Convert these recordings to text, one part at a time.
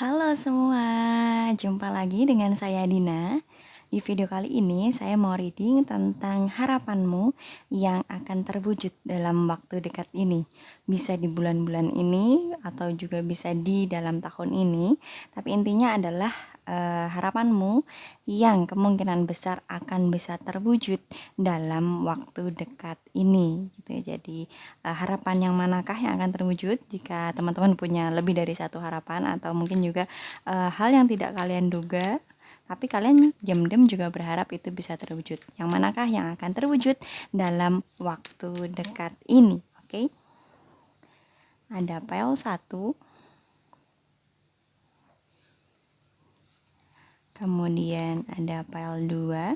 Halo semua, jumpa lagi dengan saya Dina. Di video kali ini saya mau reading tentang harapanmu yang akan terwujud dalam waktu dekat ini. Bisa di bulan-bulan ini atau juga bisa di dalam tahun ini. Tapi intinya adalah harapanmu yang kemungkinan besar akan bisa terwujud dalam waktu dekat ini gitu. Jadi harapan yang manakah yang akan terwujud jika teman-teman punya lebih dari satu harapan atau mungkin juga hal yang tidak kalian duga tapi kalian diam-diam juga berharap itu bisa terwujud. Yang manakah yang akan terwujud dalam waktu dekat ini? Oke. Ada pile 1. Kemudian ada pile 2.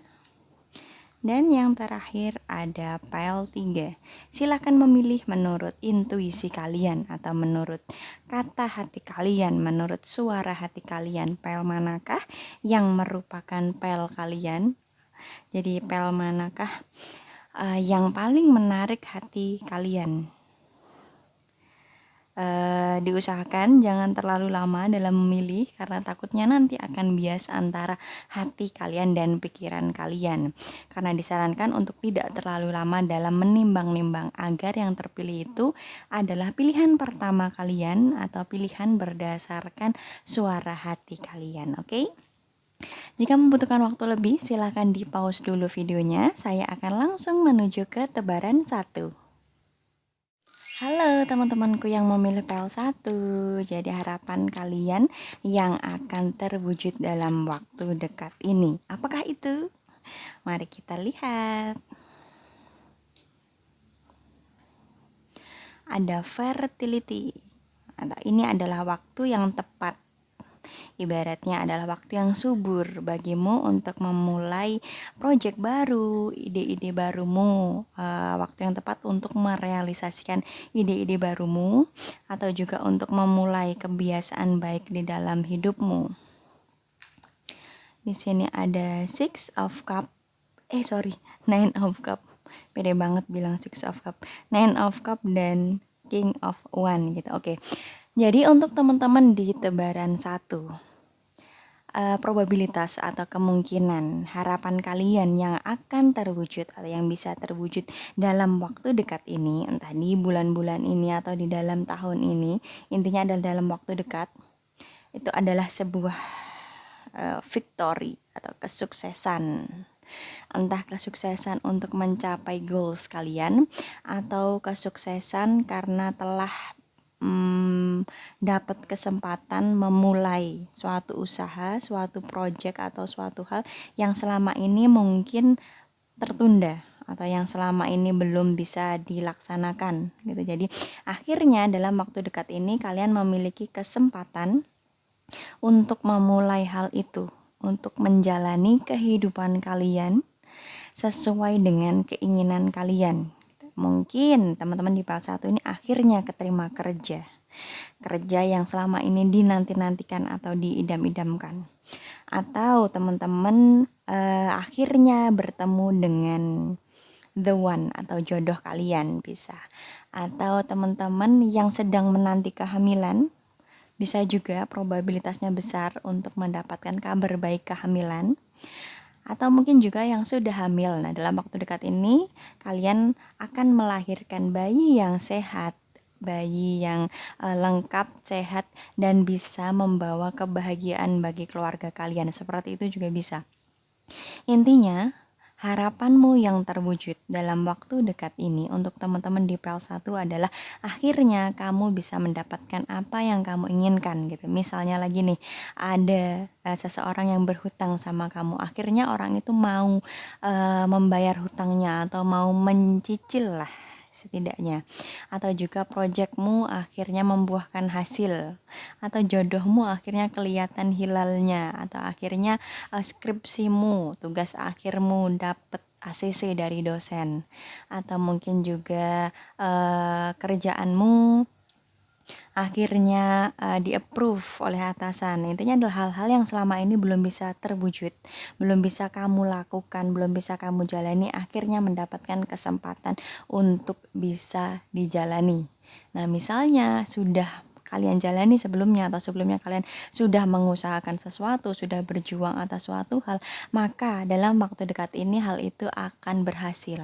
Dan yang terakhir ada pile 3. Silakan memilih menurut intuisi kalian atau menurut kata hati kalian, menurut suara hati kalian. Pile manakah yang merupakan pile kalian? Jadi pile manakah yang paling menarik hati kalian? Diusahakan jangan terlalu lama dalam memilih karena takutnya nanti akan bias antara hati kalian dan pikiran kalian. Karena disarankan untuk tidak terlalu lama dalam menimbang-nimbang agar yang terpilih itu adalah pilihan pertama kalian atau pilihan berdasarkan suara hati kalian, oke? Jika membutuhkan waktu lebih, silakan di pause dulu videonya. Saya akan langsung menuju ke tebaran 1. Halo teman-temanku yang memilih PL1. Jadi harapan kalian yang akan terwujud dalam waktu dekat ini. Apakah itu? Mari kita lihat. Ada fertility. Ini adalah waktu yang tepat. Ibaratnya adalah waktu yang subur bagimu untuk memulai proyek baru, ide-ide barumu, waktu yang tepat untuk merealisasikan ide-ide barumu atau juga untuk memulai kebiasaan baik di dalam hidupmu. Di sini ada Nine of Cup. Pede banget bilang Six of Cup. Nine of Cup dan King of One gitu. Oke. Jadi untuk teman-teman di tebaran 1, probabilitas atau kemungkinan harapan kalian yang akan terwujud atau yang bisa terwujud dalam waktu dekat ini, entah di bulan-bulan ini atau di dalam tahun ini, intinya adalah dalam waktu dekat, itu adalah sebuah victory atau kesuksesan. Entah kesuksesan untuk mencapai goals kalian atau kesuksesan karena telah dapat kesempatan memulai suatu usaha, suatu project atau suatu hal yang selama ini mungkin tertunda atau yang selama ini belum bisa dilaksanakan gitu. Jadi akhirnya dalam waktu dekat ini kalian memiliki kesempatan untuk memulai hal itu, untuk menjalani kehidupan kalian sesuai dengan keinginan kalian. Mungkin teman-teman di PL 1 ini akhirnya keterima kerja yang selama ini dinanti-nantikan atau diidam-idamkan. Atau teman-teman akhirnya bertemu dengan the one atau jodoh kalian bisa. Atau teman-teman yang sedang menanti kehamilan, bisa juga probabilitasnya besar untuk mendapatkan kabar baik kehamilan. Atau mungkin juga yang sudah hamil. Nah, dalam waktu dekat ini kalian akan melahirkan bayi yang sehat, bayi yang lengkap, sehat, dan bisa membawa kebahagiaan bagi keluarga kalian. Seperti itu juga bisa. Intinya, harapanmu yang terwujud dalam waktu dekat ini untuk teman-teman di PL1 adalah akhirnya kamu bisa mendapatkan apa yang kamu inginkan gitu. Misalnya lagi nih, ada seseorang yang berhutang sama kamu. Akhirnya orang itu mau membayar hutangnya atau mau mencicil lah setidaknya. Atau juga proyekmu akhirnya membuahkan hasil, atau jodohmu akhirnya kelihatan hilalnya, atau akhirnya skripsimu, tugas akhirmu dapat ACC dari dosen, atau mungkin juga kerjaanmu akhirnya di-approve oleh atasan. Intinya adalah hal-hal yang selama ini belum bisa terwujud, belum bisa kamu lakukan, belum bisa kamu jalani, akhirnya mendapatkan kesempatan untuk bisa dijalani. Nah, misalnya sudah kalian jalani sebelumnya, atau sebelumnya kalian sudah mengusahakan sesuatu, sudah berjuang atas suatu hal, maka dalam waktu dekat ini hal itu akan berhasil,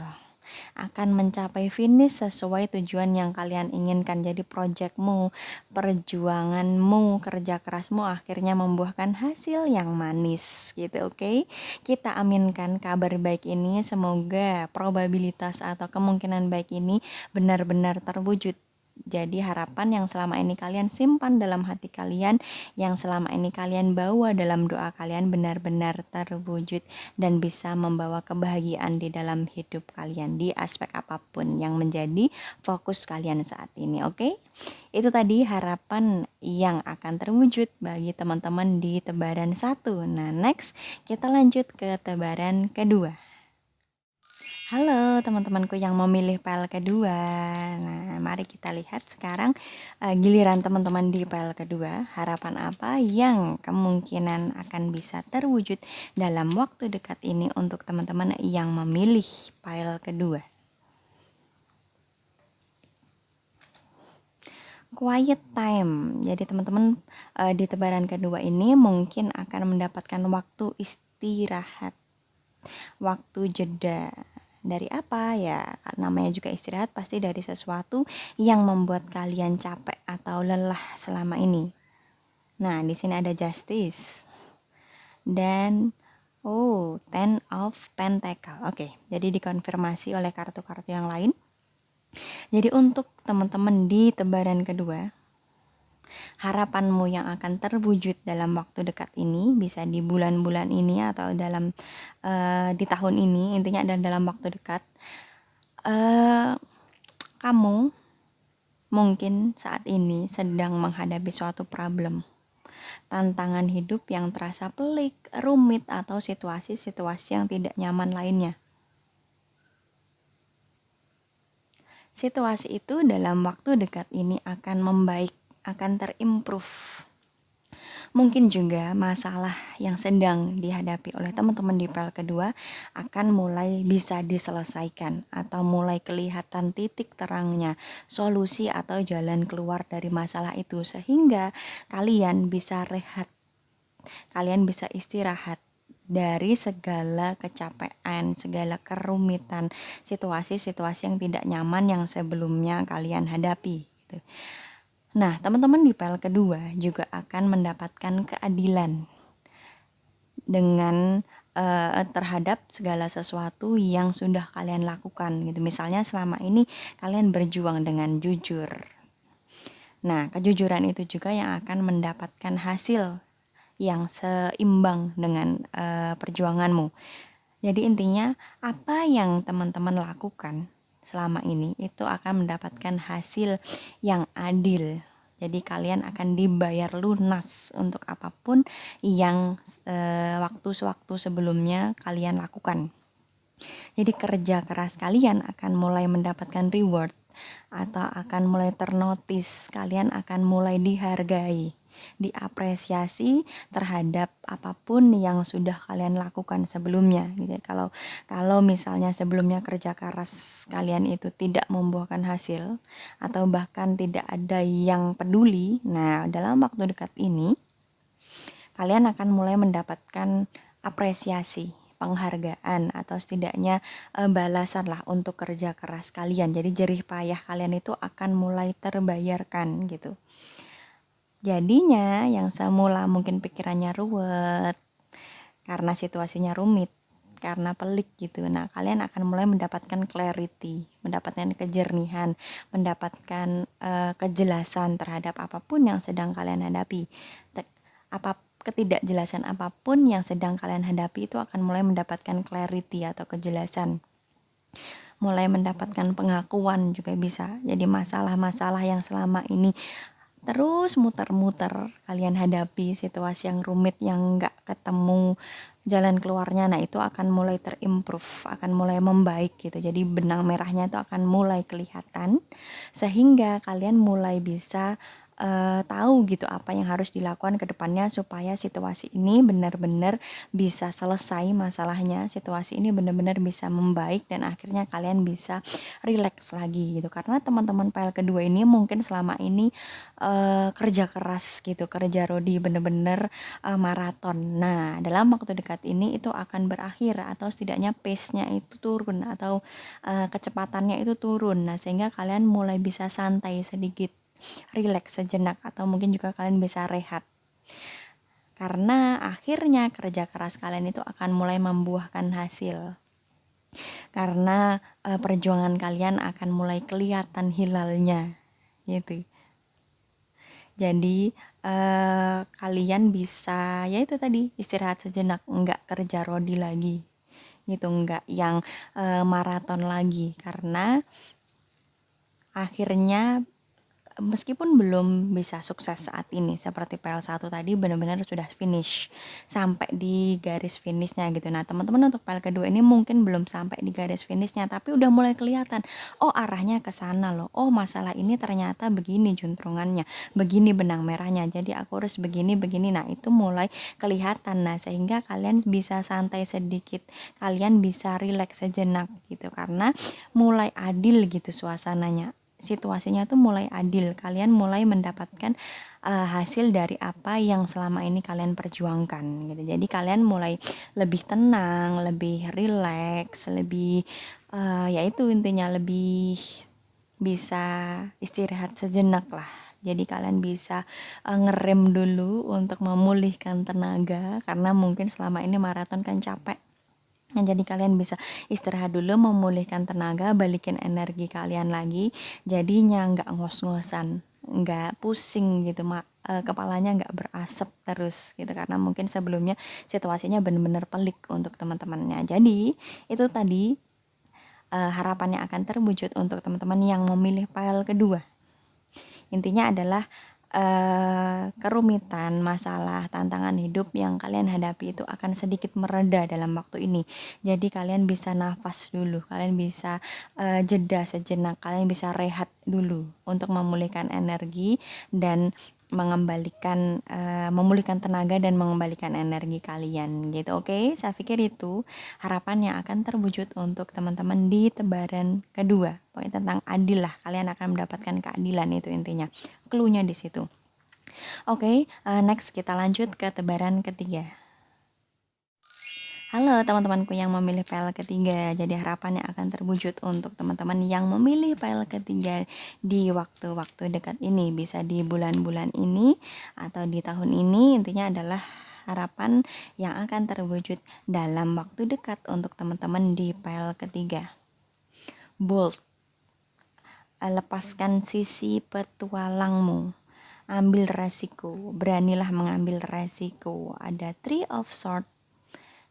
akan mencapai finish sesuai tujuan yang kalian inginkan. Jadi projectmu, perjuanganmu, kerja kerasmu akhirnya membuahkan hasil yang manis gitu, oke? Kita aminkan kabar baik ini, semoga probabilitas atau kemungkinan baik ini benar-benar terwujud. Jadi harapan yang selama ini kalian simpan dalam hati kalian, yang selama ini kalian bawa dalam doa kalian benar-benar terwujud dan bisa membawa kebahagiaan di dalam hidup kalian di aspek apapun yang menjadi fokus kalian saat ini, oke? Itu tadi harapan yang akan terwujud bagi teman-teman di tebaran 1. Nah, next kita lanjut ke tebaran kedua. Halo teman-temanku yang memilih PL kedua. Nah, mari kita lihat sekarang giliran teman-teman di PL kedua. Harapan apa yang kemungkinan akan bisa terwujud dalam waktu dekat ini untuk teman-teman yang memilih PL kedua. Quiet time. Jadi teman-teman di tebaran kedua ini mungkin akan mendapatkan waktu istirahat, waktu jeda. Dari apa ya? Namanya juga istirahat, pasti dari sesuatu yang membuat kalian capek atau lelah selama ini. Nah, di sini ada Justice dan Ten of Pentacle. Oke, jadi dikonfirmasi oleh kartu-kartu yang lain. Jadi untuk teman-teman di tebaran kedua, harapanmu yang akan terwujud dalam waktu dekat ini, bisa di bulan-bulan ini atau dalam di tahun ini, intinya adalah dalam waktu dekat. Kamu mungkin saat ini sedang menghadapi suatu problem, tantangan hidup yang terasa pelik, rumit, atau situasi-situasi yang tidak nyaman lainnya. Situasi itu dalam waktu dekat ini akan membaik, akan terimprove. Mungkin juga masalah yang sedang dihadapi oleh teman-teman di PL kedua akan mulai bisa diselesaikan atau mulai kelihatan titik terangnya, solusi atau jalan keluar dari masalah itu, sehingga kalian bisa rehat, kalian bisa istirahat dari segala kecapean, segala kerumitan, situasi-situasi yang tidak nyaman yang sebelumnya kalian hadapi gitu. Nah, teman-teman di PL kedua juga akan mendapatkan keadilan dengan terhadap segala sesuatu yang sudah kalian lakukan gitu. Misalnya selama ini kalian berjuang dengan jujur. Nah, kejujuran itu juga yang akan mendapatkan hasil yang seimbang dengan perjuanganmu. Jadi intinya apa yang teman-teman lakukan selama ini itu akan mendapatkan hasil yang adil. Jadi kalian akan dibayar lunas untuk apapun yang waktu-waktu sebelumnya kalian lakukan. Jadi kerja keras kalian akan mulai mendapatkan reward atau akan mulai ternotis, kalian akan mulai dihargai, diapresiasi terhadap apapun yang sudah kalian lakukan sebelumnya gitu. Kalau misalnya sebelumnya kerja keras kalian itu tidak membuahkan hasil atau bahkan tidak ada yang peduli, nah dalam waktu dekat ini kalian akan mulai mendapatkan apresiasi, penghargaan, atau setidaknya balasan lah untuk kerja keras kalian. Jadi jerih payah kalian itu akan mulai terbayarkan gitu. Jadinya yang semula mungkin pikirannya ruwet karena situasinya rumit, karena pelik gitu. Nah, kalian akan mulai mendapatkan clarity, mendapatkan kejernihan, mendapatkan kejelasan terhadap apapun yang sedang kalian hadapi. Ketidakjelasan apapun yang sedang kalian hadapi itu akan mulai mendapatkan clarity atau kejelasan. Mulai mendapatkan pengakuan juga bisa. Jadi masalah-masalah yang selama ini terus muter-muter kalian hadapi, situasi yang rumit yang gak ketemu jalan keluarnya, nah itu akan mulai terimprove, akan mulai membaik gitu. Jadi benang merahnya itu akan mulai kelihatan sehingga kalian mulai bisa tahu gitu apa yang harus dilakukan ke depannya supaya situasi ini benar-benar bisa selesai masalahnya, situasi ini benar-benar bisa membaik dan akhirnya kalian bisa rileks lagi gitu. Karena teman-teman PL kedua ini mungkin selama ini kerja keras gitu, kerja rodi bener-bener maraton. Nah, dalam waktu dekat ini itu akan berakhir atau setidaknya pace-nya itu turun atau kecepatannya itu turun. Nah, sehingga kalian mulai bisa santai sedikit, rileks sejenak atau mungkin juga kalian bisa rehat. Karena akhirnya kerja keras kalian itu akan mulai membuahkan hasil. Karena perjuangan kalian akan mulai kelihatan hilalnya gitu. Jadi kalian bisa ya itu tadi istirahat sejenak, enggak kerja rodi lagi gitu, enggak yang maraton lagi karena akhirnya meskipun belum bisa sukses saat ini seperti PL1 tadi benar-benar sudah finish sampai di garis finishnya gitu. Nah teman-teman untuk PL kedua ini mungkin belum sampai di garis finishnya tapi udah mulai kelihatan, oh arahnya ke sana loh, oh masalah ini ternyata begini juntrungannya, begini benang merahnya, jadi aku harus begini. Nah itu mulai kelihatan. Nah sehingga kalian bisa santai sedikit, kalian bisa rileks sejenak gitu karena mulai adil gitu suasananya, situasinya tuh mulai adil, kalian mulai mendapatkan hasil dari apa yang selama ini kalian perjuangkan gitu. Jadi kalian mulai lebih tenang, lebih rileks, lebih ya itu intinya lebih bisa istirahat sejenak lah. Jadi kalian bisa ngerem dulu untuk memulihkan tenaga karena mungkin selama ini maraton kan capek. Nah, jadi kalian bisa istirahat dulu, memulihkan tenaga, balikin energi kalian lagi. Jadinya nggak ngos-ngosan, nggak pusing gitu, kepalanya nggak berasap terus gitu. Karena mungkin sebelumnya situasinya benar-benar pelik untuk teman-temannya. Jadi itu tadi harapannya akan terwujud untuk teman-teman yang memilih file kedua. Intinya adalah kerumitan, masalah, tantangan hidup yang kalian hadapi itu akan sedikit mereda dalam waktu ini. Jadi kalian bisa nafas dulu, kalian bisa jeda sejenak, kalian bisa rehat dulu untuk memulihkan energi dan mengembalikan memulihkan tenaga dan mengembalikan energi kalian gitu. Oke, saya pikir itu harapan yang akan terwujud untuk teman-teman di tebaran kedua. Pokoknya tentang adil lah, kalian akan mendapatkan keadilan, itu intinya. Clue-nya di situ. Oke, next kita lanjut ke tebaran ketiga. Halo teman-temanku yang memilih file ketiga. Jadi harapannya akan terwujud untuk teman-teman yang memilih file ketiga di waktu-waktu dekat ini. Bisa di bulan-bulan ini atau di tahun ini. Intinya adalah harapan yang akan terwujud dalam waktu dekat untuk teman-teman di file ketiga. Bold. Lepaskan sisi petualangmu. Ambil resiko. Beranilah mengambil resiko. Ada Three of Swords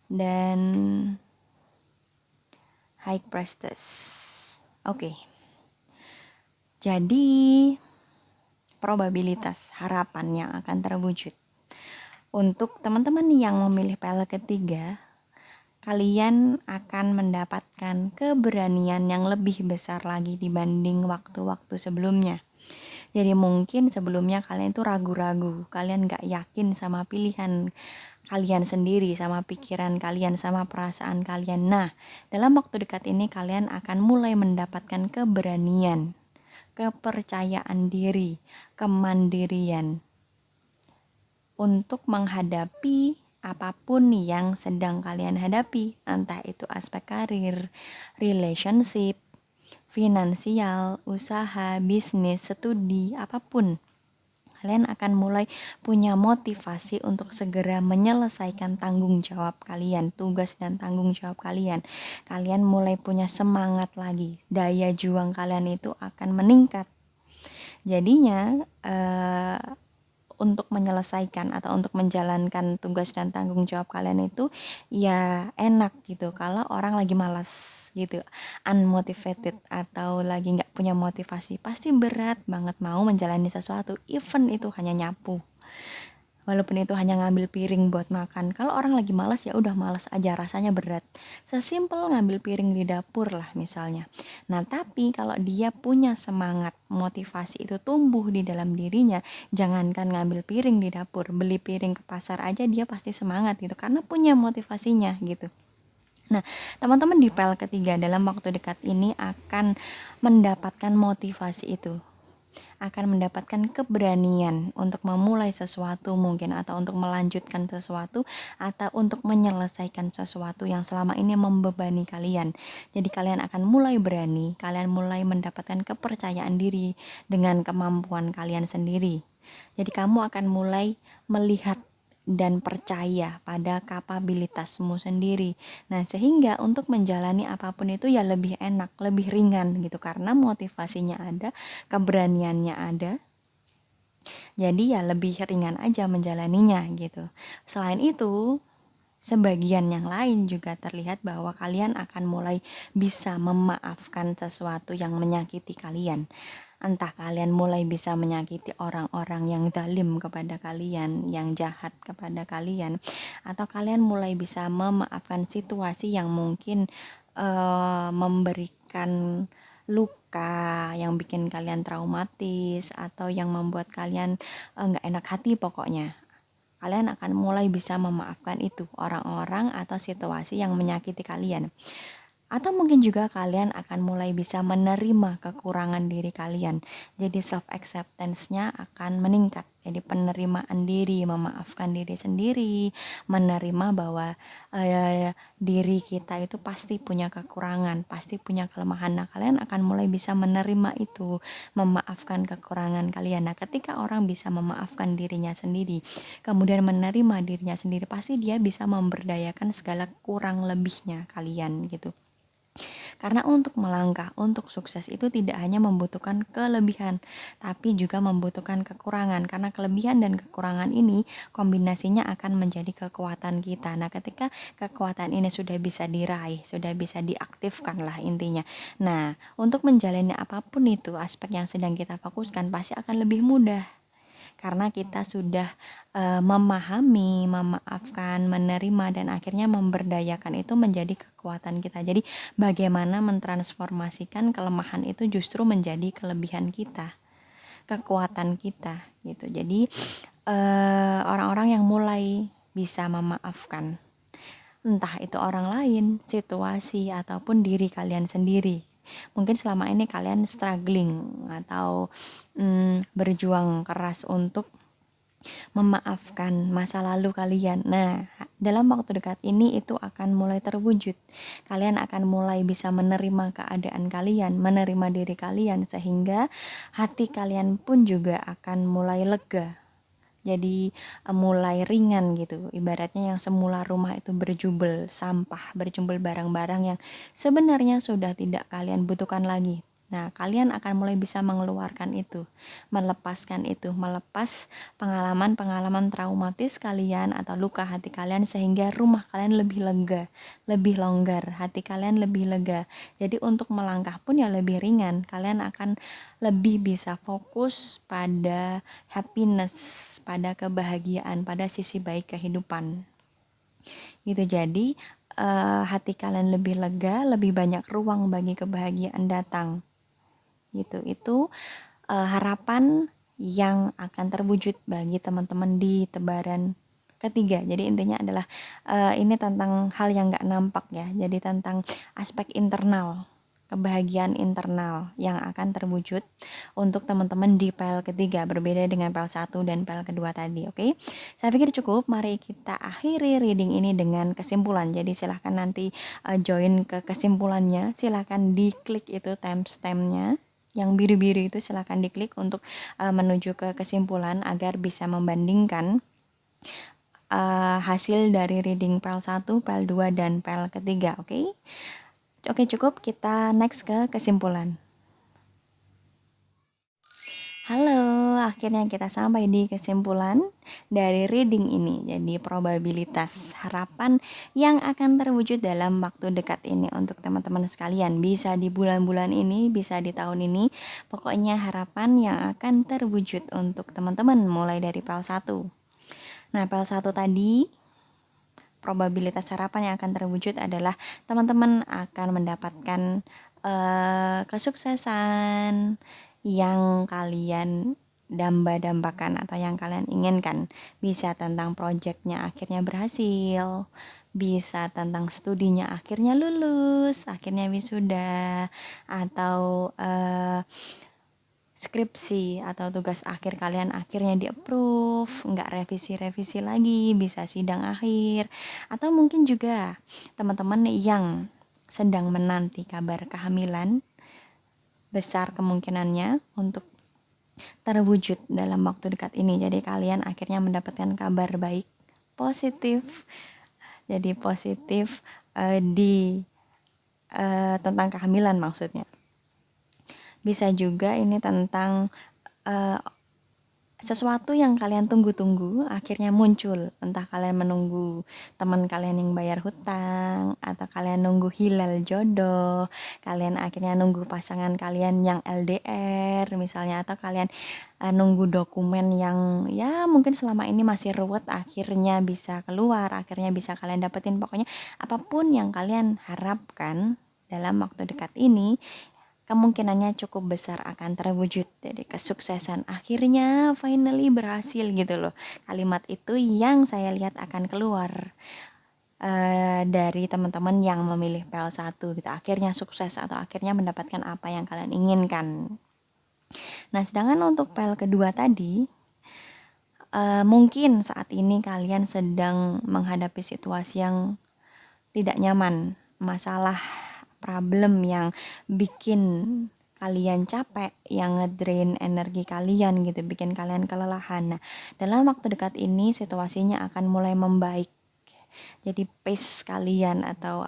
dan High Priestess. Oke. Jadi probabilitas harapan yang akan terwujud untuk teman-teman yang memilih PL ketiga, kalian akan mendapatkan keberanian yang lebih besar lagi dibanding waktu-waktu sebelumnya. Jadi mungkin sebelumnya kalian itu ragu-ragu, kalian gak yakin sama pilihan kalian sendiri, sama pikiran kalian, sama perasaan kalian. Nah, dalam waktu dekat ini kalian akan mulai mendapatkan keberanian, kepercayaan diri, kemandirian untuk menghadapi apapun yang sedang kalian hadapi, entah itu aspek karir, relationship, finansial, usaha, bisnis, studi, apapun. Kalian akan mulai punya motivasi untuk segera menyelesaikan tanggung jawab kalian, tugas dan tanggung jawab kalian. Kalian mulai punya semangat lagi, daya juang kalian itu akan meningkat. Jadinya untuk menyelesaikan atau untuk menjalankan tugas dan tanggung jawab kalian itu ya enak gitu. Kalau orang lagi malas gitu, unmotivated atau lagi nggak punya motivasi, pasti berat banget mau menjalani sesuatu, even itu hanya nyapu. Walaupun itu hanya ngambil piring buat makan. Kalau orang lagi malas ya udah malas aja, rasanya berat. Sesimpel ngambil piring di dapur lah misalnya. Nah, tapi kalau dia punya semangat, motivasi itu tumbuh di dalam dirinya, jangankan ngambil piring di dapur, beli piring ke pasar aja dia pasti semangat gitu karena punya motivasinya gitu. Nah, teman-teman di PL ketiga dalam waktu dekat ini akan mendapatkan motivasi itu, akan mendapatkan keberanian untuk memulai sesuatu mungkin, atau untuk melanjutkan sesuatu, atau untuk menyelesaikan sesuatu yang selama ini membebani kalian. Jadi kalian akan mulai berani, kalian mulai mendapatkan kepercayaan diri dengan kemampuan kalian sendiri. Jadi kamu akan mulai melihat dan percaya pada kapabilitasmu sendiri. Nah, sehingga untuk menjalani apapun itu ya lebih enak, lebih ringan gitu karena motivasinya ada, keberaniannya ada. Jadi ya lebih ringan aja menjalaninya gitu. Selain itu, sebagian yang lain juga terlihat bahwa kalian akan mulai bisa memaafkan sesuatu yang menyakiti kalian. Entah kalian mulai bisa menyakiti orang-orang yang zalim kepada kalian, yang jahat kepada kalian, atau kalian mulai bisa memaafkan situasi yang mungkin memberikan luka, yang bikin kalian traumatis, atau yang membuat kalian nggak enak hati pokoknya. Kalian akan mulai bisa memaafkan itu, orang-orang atau situasi yang menyakiti kalian. Atau mungkin juga kalian akan mulai bisa menerima kekurangan diri kalian. Jadi self acceptance-nya akan meningkat. Jadi penerimaan diri, memaafkan diri sendiri, menerima bahwa diri kita itu pasti punya kekurangan, pasti punya kelemahan. Nah, kalian akan mulai bisa menerima itu, memaafkan kekurangan kalian. Nah, ketika orang bisa memaafkan dirinya sendiri, kemudian menerima dirinya sendiri, pasti dia bisa memberdayakan segala kurang lebihnya kalian gitu. Karena untuk melangkah, untuk sukses itu tidak hanya membutuhkan kelebihan, tapi juga membutuhkan kekurangan. Karena kelebihan dan kekurangan ini kombinasinya akan menjadi kekuatan kita. Nah, ketika kekuatan ini sudah bisa diraih, sudah bisa diaktifkan lah intinya. Nah, untuk menjalani apapun itu, aspek yang sedang kita fokuskan pasti akan lebih mudah. Karena kita sudah memahami, memaafkan, menerima, dan akhirnya memberdayakan itu menjadi kekuatan kita. Jadi bagaimana mentransformasikan kelemahan itu justru menjadi kelebihan kita, kekuatan kita gitu. Jadi orang-orang yang mulai bisa memaafkan, entah itu orang lain, situasi, ataupun diri kalian sendiri. Mungkin selama ini kalian struggling atau berjuang keras untuk memaafkan masa lalu kalian. Nah, dalam waktu dekat ini itu akan mulai terwujud. Kalian akan mulai bisa menerima keadaan kalian, menerima diri kalian, sehingga hati kalian pun juga akan mulai lega. Jadi mulai ringan gitu. Ibaratnya yang semula rumah itu berjubel sampah, berjubel barang-barang yang sebenarnya sudah tidak kalian butuhkan lagi. Nah, kalian akan mulai bisa mengeluarkan itu, melepaskan itu, melepas pengalaman-pengalaman traumatis kalian atau luka hati kalian sehingga rumah kalian lebih lega, lebih longgar, hati kalian lebih lega. Jadi untuk melangkah pun ya lebih ringan. Kalian akan lebih bisa fokus pada happiness, pada kebahagiaan, pada sisi baik kehidupan. Gitu. Jadi hati kalian lebih lega, lebih banyak ruang bagi kebahagiaan datang. Gitu. Itu harapan yang akan terwujud bagi teman-teman di tebaran ketiga. Jadi intinya adalah ini tentang hal yang gak nampak ya. Jadi tentang aspek internal, kebahagiaan internal yang akan terwujud untuk teman-teman di PL ketiga, berbeda dengan PL 1 dan PL kedua tadi. Oke, saya pikir cukup. Mari kita akhiri reading ini dengan kesimpulan. Jadi silahkan nanti join ke kesimpulannya, silahkan diklik itu timestamp-nya yang biru-biru itu, silahkan diklik untuk menuju ke kesimpulan agar bisa membandingkan hasil dari reading PL 1, PL 2, dan PL ketiga. Oke, cukup. Kita next ke kesimpulan. Halo, akhirnya kita sampai di kesimpulan dari reading ini. Jadi probabilitas harapan yang akan terwujud dalam waktu dekat ini untuk teman-teman sekalian. Bisa di bulan-bulan ini, bisa di tahun ini. Pokoknya harapan yang akan terwujud untuk teman-teman mulai dari PL 1. Nah, PL1 tadi, probabilitas harapan yang akan terwujud adalah teman-teman akan mendapatkan kesuksesan yang kalian damba-dambakan atau yang kalian inginkan. Bisa tentang proyeknya akhirnya berhasil, bisa tentang studinya akhirnya lulus, akhirnya wisuda, atau skripsi atau tugas akhir kalian akhirnya di-approve, nggak revisi-revisi lagi, bisa sidang akhir. Atau mungkin juga teman-teman yang sedang menanti kabar kehamilan, besar kemungkinannya untuk terwujud dalam waktu dekat ini. Jadi kalian akhirnya mendapatkan kabar baik, positif. Jadi positif di tentang kehamilan maksudnya. Bisa juga ini tentang sesuatu yang kalian tunggu-tunggu akhirnya muncul. Entah kalian menunggu teman kalian yang bayar hutang, atau kalian nunggu hilal jodoh, kalian akhirnya nunggu pasangan kalian yang LDR misalnya, atau kalian nunggu dokumen yang ya mungkin selama ini masih ruwet akhirnya bisa keluar, akhirnya bisa kalian dapetin. Pokoknya apapun yang kalian harapkan dalam waktu dekat ini kemungkinannya cukup besar akan terwujud. Jadi kesuksesan akhirnya finally berhasil gitu loh. Kalimat itu yang saya lihat akan keluar dari teman-teman yang memilih PL1 gitu. Akhirnya sukses atau akhirnya mendapatkan apa yang kalian inginkan. Nah, sedangkan untuk PL kedua tadi, mungkin saat ini kalian sedang menghadapi situasi yang tidak nyaman, masalah, problem yang bikin kalian capek, yang ngedrain energi kalian gitu, bikin kalian kelelahan. Nah, dalam waktu dekat ini situasinya akan mulai membaik. Jadi pace kalian atau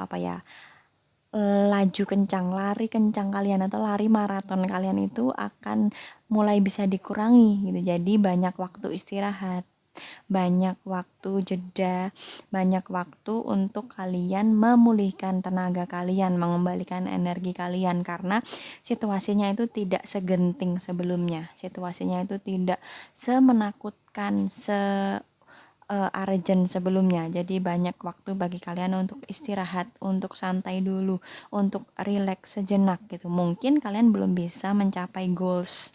laju kencang, lari kencang kalian atau lari maraton kalian itu akan mulai bisa dikurangi gitu. Jadi banyak waktu istirahat, banyak waktu jeda, banyak waktu untuk kalian memulihkan tenaga kalian, mengembalikan energi kalian, karena situasinya itu tidak segenting sebelumnya, situasinya itu tidak semenakutkan, urgent sebelumnya. Jadi banyak waktu bagi kalian untuk istirahat, untuk santai dulu, untuk relax sejenak gitu. Mungkin kalian belum bisa mencapai goals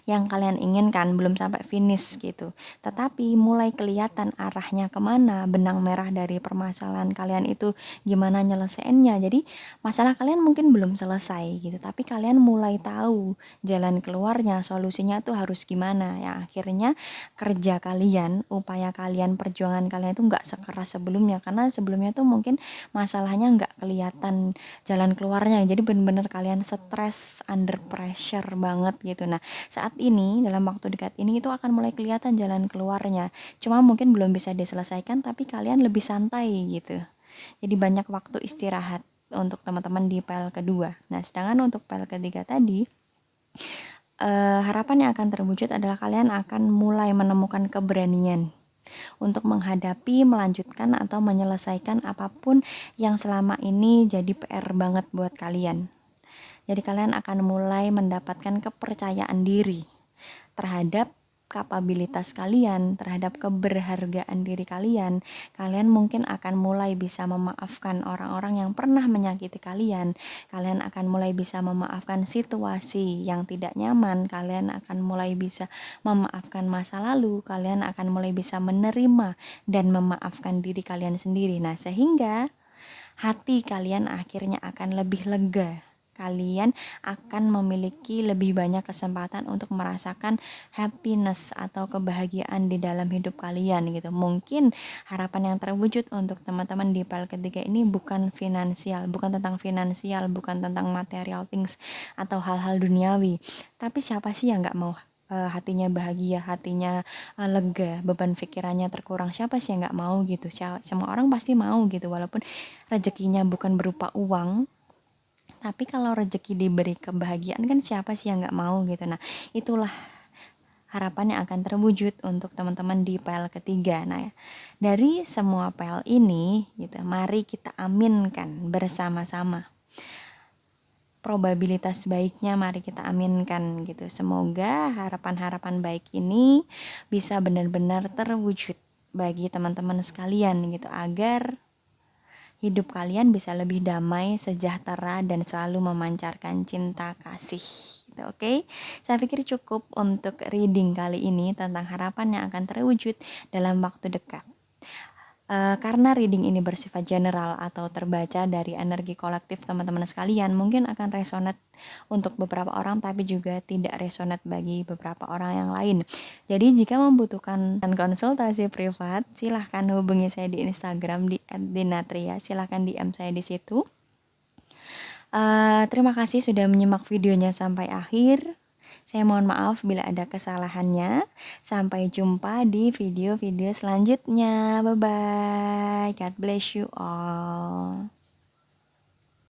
yang kalian inginkan, belum sampai finish gitu, tetapi mulai kelihatan arahnya kemana, benang merah dari permasalahan kalian itu gimana nyelesainnya. Jadi masalah kalian mungkin belum selesai gitu, tapi kalian mulai tahu jalan keluarnya, solusinya tuh harus gimana. Ya akhirnya kerja kalian, upaya kalian, perjuangan kalian itu nggak sekeras sebelumnya, karena sebelumnya tuh mungkin masalahnya nggak kelihatan jalan keluarnya, jadi bener-bener kalian stres, under pressure banget gitu. Nah, saat ini dalam waktu dekat ini itu akan mulai kelihatan jalan keluarnya, cuma mungkin belum bisa diselesaikan, tapi kalian lebih santai gitu. Jadi banyak waktu istirahat untuk teman-teman di PL kedua. Nah, sedangkan untuk PL ketiga tadi, harapan yang akan terwujud adalah kalian akan mulai menemukan keberanian untuk menghadapi, melanjutkan, atau menyelesaikan apapun yang selama ini jadi PR banget buat kalian. Jadi kalian akan mulai mendapatkan kepercayaan diri terhadap kapabilitas kalian, terhadap keberhargaan diri kalian. Kalian mungkin akan mulai bisa memaafkan orang-orang yang pernah menyakiti kalian. Kalian akan mulai bisa memaafkan situasi yang tidak nyaman. Kalian akan mulai bisa memaafkan masa lalu. Kalian akan mulai bisa menerima dan memaafkan diri kalian sendiri. Nah, sehingga hati kalian akhirnya akan lebih lega. Kalian akan memiliki lebih banyak kesempatan untuk merasakan happiness atau kebahagiaan di dalam hidup kalian gitu. Mungkin harapan yang terwujud untuk teman-teman di PL ketiga ini bukan finansial, bukan tentang finansial, bukan tentang material things atau hal-hal duniawi. Tapi siapa sih yang nggak mau hatinya bahagia, hatinya lega, beban pikirannya terkurang? Siapa sih yang nggak mau gitu? Semua orang pasti mau gitu, walaupun rezekinya bukan berupa uang. Tapi kalau rezeki diberi kebahagiaan kan siapa sih yang nggak mau gitu. Nah, itulah harapan yang akan terwujud untuk teman-teman di PL ketiga. Nah, ya, dari semua PL ini gitu, mari kita aminkan bersama-sama. Probabilitas baiknya mari kita aminkan gitu. Semoga harapan-harapan baik ini bisa benar-benar terwujud bagi teman-teman sekalian gitu, agar hidup kalian bisa lebih damai, sejahtera, dan selalu memancarkan cinta kasih gitu, oke? Saya pikir cukup untuk reading kali ini tentang harapan yang akan terwujud dalam waktu dekat. Karena reading ini bersifat general atau terbaca dari energi kolektif teman-teman sekalian, mungkin akan resonate untuk beberapa orang tapi juga tidak resonate bagi beberapa orang yang lain. Jadi jika membutuhkan konsultasi privat, silahkan hubungi saya di Instagram di @dinatria. Silahkan DM saya di situ. Terima kasih sudah menyimak videonya sampai akhir. Saya mohon maaf bila ada kesalahannya. Sampai jumpa di video-video selanjutnya. Bye-bye. God bless you all.